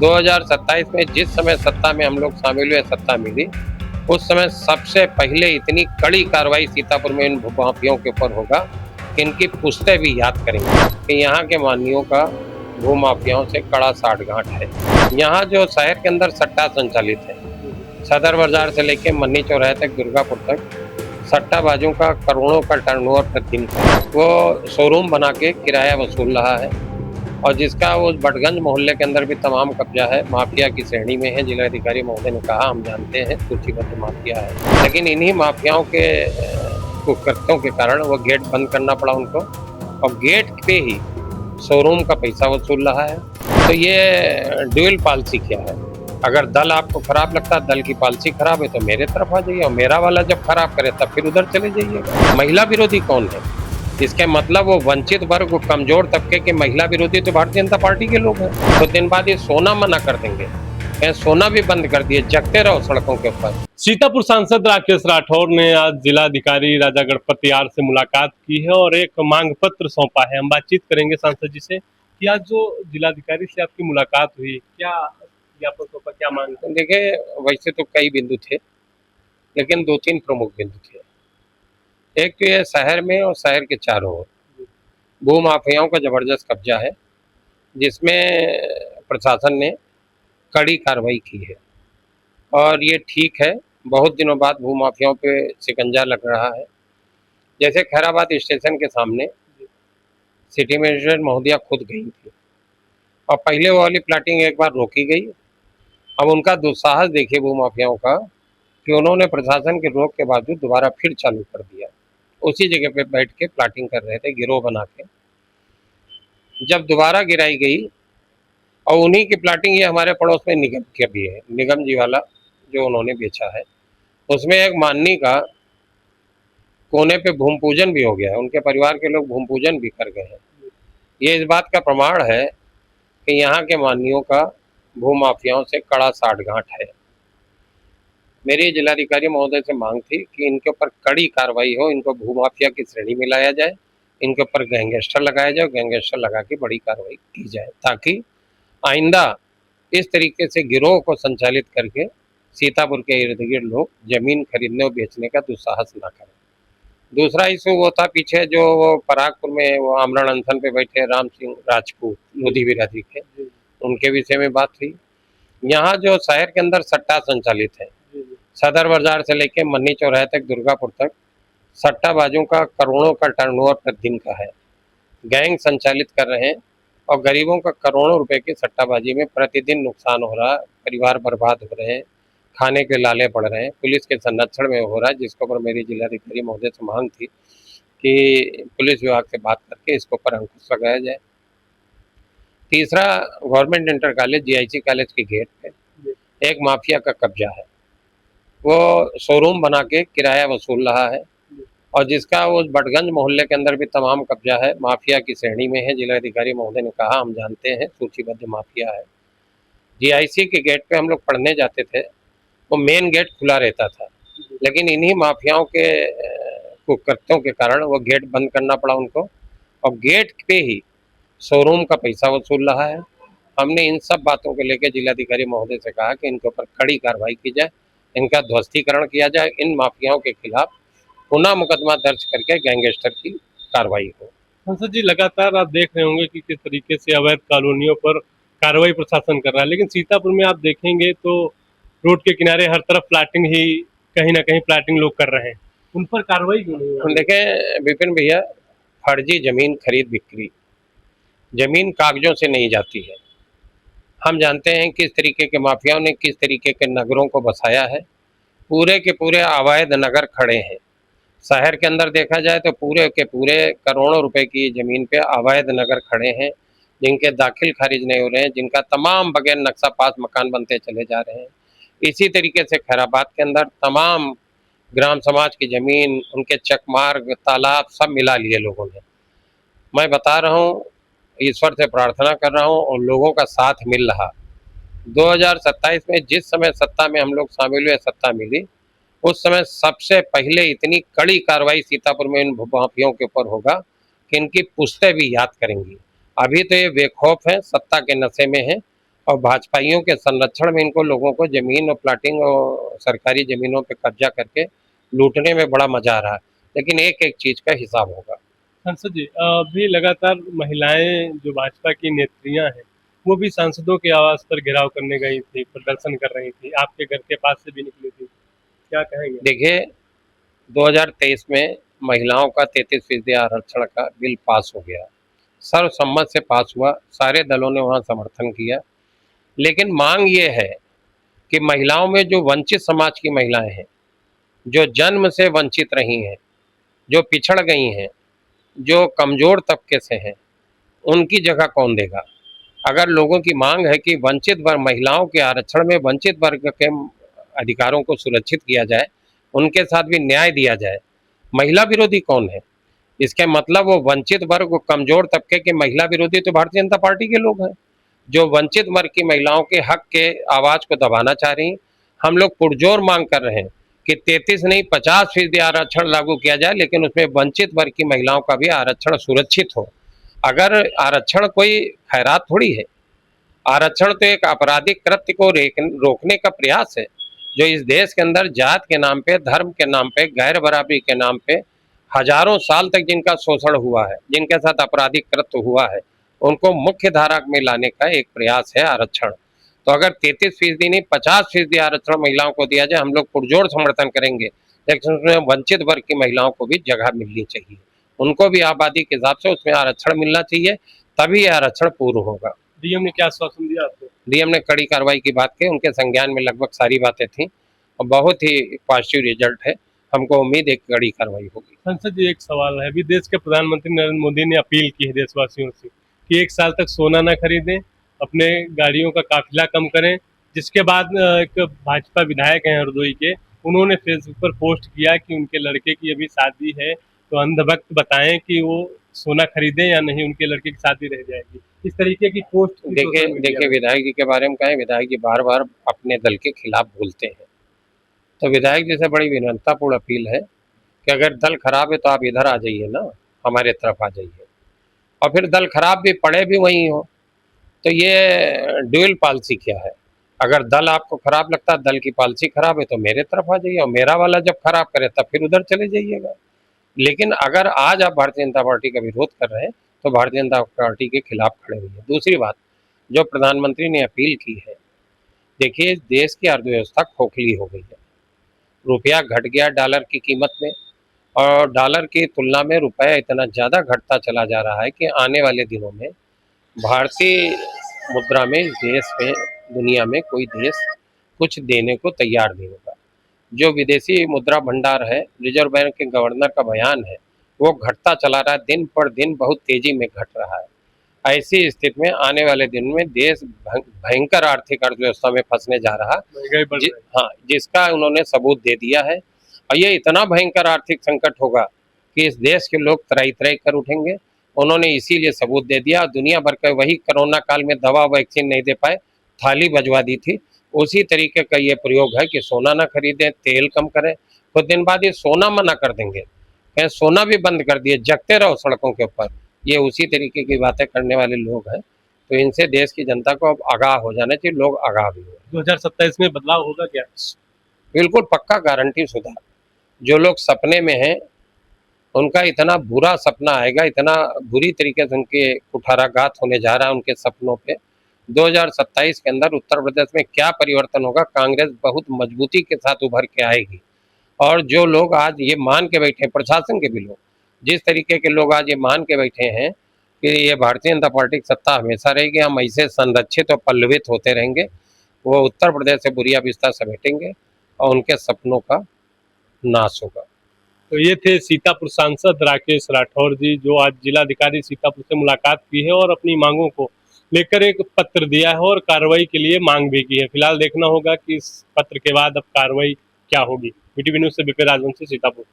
2027 में जिस समय सत्ता में हम लोग शामिल हुए, सत्ता मिली, उस समय सबसे पहले इतनी कड़ी कार्रवाई सीतापुर में इन भूमाफियाओं के ऊपर होगा कि इनकी पुश्तें भी याद करेंगे कि यहाँ के मानियों का भूमाफियाओं से कड़ा साठगांठ है। यहाँ जो शहर के अंदर सट्टा संचालित है, सदर बाजार से लेके मन्नी चौराहे तक, दुर्गापुर तक, सट्टाबाजों का करोड़ों का टर्नओवर प्रतिदिन का है। वो शोरूम बना के किराया वसूल रहा है और जिसका वो बटगंज मोहल्ले के अंदर भी तमाम कब्जा है, माफिया की श्रेणी में है। जिलाधिकारी महोदय ने कहा, हम जानते हैं सूचीबद्ध माफिया है, लेकिन इन्हीं माफियाओं के कुकृत्यों के कारण वो गेट बंद करना पड़ा उनको और गेट पे ही शोरूम का पैसा वसूल रहा है। तो ये ड्यूल पॉलिसी क्या है? अगर दल आपको खराब लगता है, दल की पॉलिसी खराब है तो मेरे तरफ आ जाइए और मेरा वाला जब खराब करे तब फिर उधर चले जाइए। महिला विरोधी कौन है? इसके मतलब वो वंचित वर्ग, कमजोर तबके के महिला विरोधी तो भारतीय जनता पार्टी के लोग हैं। तो दिन बाद ये सोना मना कर देंगे, सोना भी बंद कर दिए, जगते रहो सड़कों के ऊपर। सीतापुर सांसद राकेश राठौर ने आज जिलाधिकारी राजा गणपत यार से मुलाकात की है और एक मांग पत्र सौंपा है। हम बातचीत करेंगे सांसद जी से कि आज जो जिलाधिकारी से आपकी मुलाकात हुई, क्या ज्ञापन सौंपा, क्या मांग? देखिए, वैसे तो कई बिंदु थे, लेकिन 2-3 प्रमुख बिंदु थे। एक तो ये शहर में और शहर के चारों ओर भूमाफियाओं का जबरदस्त कब्जा है, जिसमें प्रशासन ने कड़ी कार्रवाई की है और ये ठीक है। बहुत दिनों बाद भूमाफियाओं पे शिकंजा लग रहा है। जैसे खैराबाद स्टेशन के सामने सिटी मजिस्ट्रेट महोदया खुद गई थी और पहले वो वाली प्लाटिंग एक बार रोकी गई। अब उनका दुस्साहस देखिए भूमाफियाओं का कि उन्होंने प्रशासन के रोक के बावजूद दोबारा फिर चालू कर दिया। उसी जगह पे बैठ के प्लाटिंग कर रहे थे, गिरोह बना के। जब दोबारा गिराई गई और उन्हीं की प्लाटिंग, ये हमारे पड़ोस में निगम के भी है, निगम जी वाला जो उन्होंने बेचा है, उसमें एक माननी का कोने पे भूमि पूजन भी हो गया है। उनके परिवार के लोग भूमि पूजन भी कर गए हैं। ये इस बात का प्रमाण है कि यहाँ के माननियों का भूमाफियाओं से कड़ा साठगांठ है। मेरी जिलाधिकारी महोदय से मांग थी कि इनके ऊपर कड़ी कार्रवाई हो, इनको भूमाफिया की श्रेणी में लाया जाए, इनके ऊपर गैंगस्टर लगाया जाए, गैंगस्टर लगा के बड़ी कार्रवाई की जाए, ताकि आइंदा इस तरीके से गिरोह को संचालित करके सीतापुर के इर्द गिर्द लोग जमीन खरीदने और बेचने का दुस्साहस ना करें। दूसरा इशू वो था पीछे, जो वो परागपुर में वो आमरण अनशन पे बैठे राम सिंह राजपूत, मोदी विरोधी के, उनके विषय में बात हुई। यहाँ जो शहर के अंदर सट्टा संचालित है, सदर बाजार से लेके मन्नी चौराहे तक, दुर्गापुर तक, सट्टाबाजों का करोड़ों का टर्नओवर प्रतिदिन का है। गैंग संचालित कर रहे हैं और गरीबों का करोड़ों रुपए की सट्टाबाजी में प्रतिदिन नुकसान हो रहा है, परिवार बर्बाद हो रहे हैं, खाने के लाले पड़ रहे हैं, पुलिस के संरक्षण में हो रहा है, जिसके ऊपर मेरी जिलाधिकारी महोदय से मांग थी कि पुलिस विभाग से बात करके इसके ऊपर अंकुश लगाया जाए। तीसरा, government inter college, GIC college के गेट पे एक माफिया का कब्जा है। वो शोरूम बना के किराया वसूल रहा है और जिसका वो बटगंज मोहल्ले के अंदर भी तमाम कब्जा है, माफिया की श्रेणी में है। जिलाधिकारी महोदय ने कहा, हम जानते हैं सूचीबद्ध माफिया है। जीआईसी के गेट पे हम लोग पढ़ने जाते थे, वो मेन गेट खुला रहता था, लेकिन इन्हीं माफियाओं के कुकृत्यों के कारण वो गेट बंद करना पड़ा उनको और गेट पे ही शोरूम का पैसा वसूल रहा है। हमने इन सब बातों को लेकर जिलाधिकारी महोदय से कहा कि इनके ऊपर कड़ी कार्रवाई की जाए, इनका ध्वस्तीकरण किया जाए, इन माफियाओं के खिलाफ पुनः मुकदमा दर्ज करके गैंगस्टर की कार्रवाई हो। सांसद जी, लगातार आप देख रहे होंगे कि किस तरीके से अवैध कॉलोनियों पर कार्रवाई प्रशासन कर रहा है, लेकिन सीतापुर में आप देखेंगे तो रोड के किनारे हर तरफ प्लाटिंग ही, कहीं ना कहीं प्लाटिंग लोग कर रहे हैं, उन पर कार्रवाई क्यों नहीं हो रही? देखें विपिन भैया, फर्जी जमीन खरीद बिक्री, जमीन कागजों से नहीं जाती है। हम जानते हैं किस तरीके के माफियाओं ने किस तरीके के नगरों को बसाया है। पूरे के पूरे अवैध नगर खड़े हैं। शहर के अंदर देखा जाए तो पूरे के पूरे करोड़ों रुपए की जमीन पे अवैध नगर खड़े हैं, जिनके दाखिल खारिज नहीं हो रहे हैं, जिनका तमाम बगैर नक्शा पास मकान बनते चले जा रहे हैं। इसी तरीके से खैराबाद के अंदर तमाम ग्राम समाज की जमीन, उनके चकमार्ग, तालाब सब मिला लिए लोगों ने। मैं बता रहा हूँ, ईश्वर से प्रार्थना कर रहा हूँ और लोगों का साथ मिल रहा। 2027 में जिस समय सत्ता में हम लोग शामिल हुए, सत्ता मिली, उस समय सबसे पहले इतनी कड़ी कार्रवाई सीतापुर में इन भूमाफियाओं के ऊपर होगा कि इनकी पुश्तें भी याद करेंगी। अभी तो ये बेखौफ हैं, सत्ता के नशे में हैं और भाजपाइयों के संरक्षण में इनको लोगों को जमीन और प्लाटिंग और सरकारी जमीनों पे कब्जा करके लूटने में बड़ा मजा आ रहा है, लेकिन एक एक चीज का हिसाब होगा। सांसद जी, अभी लगातार महिलाएं जो भाजपा की नेत्रियां हैं, वो भी सांसदों के आवास पर घेराव करने गई थी, प्रदर्शन कर रही थी, आपके घर के पास से भी निकली थी, क्या कहेंगे? देखिए, 2023 में महिलाओं का 33% आरक्षण का बिल पास हो गया, सर्वसम्मत से पास हुआ, सारे दलों ने वहाँ समर्थन किया। लेकिन मांग ये है कि महिलाओं में जो वंचित समाज की महिलाएं हैं, जो जन्म से वंचित रही हैं, जो पिछड़ गई हैं, जो कमजोर तबके से हैं, उनकी जगह कौन देगा? अगर लोगों की मांग है कि वंचित वर्ग महिलाओं के आरक्षण में वंचित वर्ग के अधिकारों को सुरक्षित किया जाए, उनके साथ भी न्याय दिया जाए, महिला विरोधी कौन है? इसके मतलब वो वंचित वर्ग, कमजोर तबके के महिला विरोधी तो भारतीय जनता पार्टी के लोग हैं, जो वंचित वर्ग की महिलाओं के हक के आवाज को दबाना चाह रही हैं। हम लोग पुरजोर मांग कर रहे हैं कि 33 नहीं 50% आरक्षण लागू किया जाए, लेकिन उसमें वंचित वर्ग की महिलाओं का भी आरक्षण सुरक्षित हो। अगर आरक्षण कोई खैरात थोड़ी है, आरक्षण तो एक आपराधिक कृत्य को रोकने का प्रयास है, जो इस देश के अंदर जात के नाम पे, धर्म के नाम पे, गैर बराबरी के नाम पे हजारों साल तक जिनका शोषण हुआ है, जिनके साथ आपराधिक कृत्य हुआ है, उनको मुख्य धारा में लाने का एक प्रयास है आरक्षण। तो अगर 33% नहीं 50% आरक्षण महिलाओं को दिया जाए, हम लोग पुरजोर समर्थन करेंगे, लेकिन उसमें वंचित वर्ग की महिलाओं को भी जगह मिलनी चाहिए, उनको भी आबादी के हिसाब से उसमें आरक्षण मिलना चाहिए, तभी आरक्षण पूर्ण होगा। डीएम ने क्या आश्वासन दिया आपको? डीएम ने कड़ी कार्रवाई की बात की, उनके संज्ञान में लगभग सारी बातें थी और बहुत ही पॉजिटिव रिजल्ट है, हमको उम्मीद है कि कड़ी कार्रवाई होगी। संसद जी, एक सवाल है, अभी देश के प्रधानमंत्री नरेंद्र मोदी ने अपील की है देशवासियों से कि 1 साल तक सोना न खरीदें, अपने गाड़ियों का काफिला कम करें। जिसके बाद एक भाजपा विधायक हैं हरदोई के, उन्होंने फेसबुक पर पोस्ट किया कि उनके लड़के की अभी शादी है, तो अंधभक्त बताएं कि वो सोना खरीदें या नहीं, उनके लड़के की शादी रह जाएगी। इस तरीके की पोस्ट भी देखिए सोशल मीडिया देखिए में। विधायक जी के बारे में कहें, विधायक जी बार बार अपने दल के खिलाफ बोलते हैं, तो विधायक जी से बड़ी विनम्रतापूर्ण अपील है कि अगर दल खराब है तो आप इधर आ जाइए ना, हमारे तरफ आ जाइए, और फिर दल खराब भी पड़े भी वही हो, तो ये ड्यूल पॉलिसी क्या है? अगर दल आपको खराब लगता है, दल की पॉलिसी खराब है, तो मेरे तरफ आ जाइए, और मेरा वाला जब खराब करे तब फिर उधर चले जाइएगा। लेकिन अगर आज आप भारतीय जनता पार्टी का विरोध कर रहे हैं, तो भारतीय जनता पार्टी के खिलाफ खड़े हुए। दूसरी बात, जो प्रधानमंत्री ने अपील की है, देखिए देश की अर्थव्यवस्था खोखली हो गई है, रुपया घट गया डॉलर की कीमत में, और डॉलर की तुलना में रुपया इतना ज़्यादा घटता चला जा रहा है कि आने वाले दिनों में भारतीय मुद्रा में इस देश में, दुनिया में कोई देश कुछ देने को तैयार नहीं होगा। जो विदेशी मुद्रा भंडार है, रिजर्व बैंक के गवर्नर का बयान है, वो घटता चला रहा है, दिन पर दिन बहुत तेजी में घट रहा है। ऐसी स्थिति में आने वाले दिन में देश भयंकर आर्थिक अर्थव्यवस्था में फंसने जा रहा, महंगाई बढ़ रही है। हाँ, जिसका उन्होंने सबूत दे दिया है, और ये इतना भयंकर आर्थिक संकट होगा कि इस देश के लोग त्राही त्राही कर उठेंगे। उन्होंने इसीलिए सबूत दे दिया, दुनिया भर का वही कोरोना काल में दवा वैक्सीन नहीं दे पाए, थाली बजवा दी थी, उसी तरीके का ये प्रयोग है कि सोना ना खरीदें, तेल कम करें। कुछ दिन बाद ये सोना मना कर देंगे, कहें सोना भी बंद कर दिए, जगते रहो सड़कों के ऊपर, ये उसी तरीके की बातें करने वाले लोग हैं। तो इनसे देश की जनता को अब आगाह हो जाना चाहिए, लोग आगाह भी हो। 2027 में बदलाव होगा क्या? बिल्कुल पक्का गारंटी शुदा। जो लोग सपने में हैं, उनका इतना बुरा सपना आएगा, इतना बुरी तरीके से उनके कुठाराघात होने जा रहा है उनके सपनों पे। 2027 के अंदर उत्तर प्रदेश में क्या परिवर्तन होगा, कांग्रेस बहुत मजबूती के साथ उभर के आएगी। और जो लोग आज ये मान के बैठे हैं, प्रशासन के भी लोग, जिस तरीके के लोग आज ये मान के बैठे हैं कि ये भारतीय जनता पार्टी की सत्ता हमेशा रहेगी, हम ऐसे संरक्षित और पल्लवित होते रहेंगे, वो उत्तर प्रदेश से बुरिया बिस्तर समेटेंगे और उनके सपनों का नाश होगा। तो ये थे सीतापुर सांसद राकेश राठौर जी, जो आज जिलाधिकारी सीतापुर से मुलाकात की है और अपनी मांगों को लेकर एक पत्र दिया है और कार्रवाई के लिए मांग भी की है। फिलहाल देखना होगा कि इस पत्र के बाद अब कार्रवाई क्या होगी। बीटीवी न्यूज़ से बीपी राजवंशी, सीतापुर।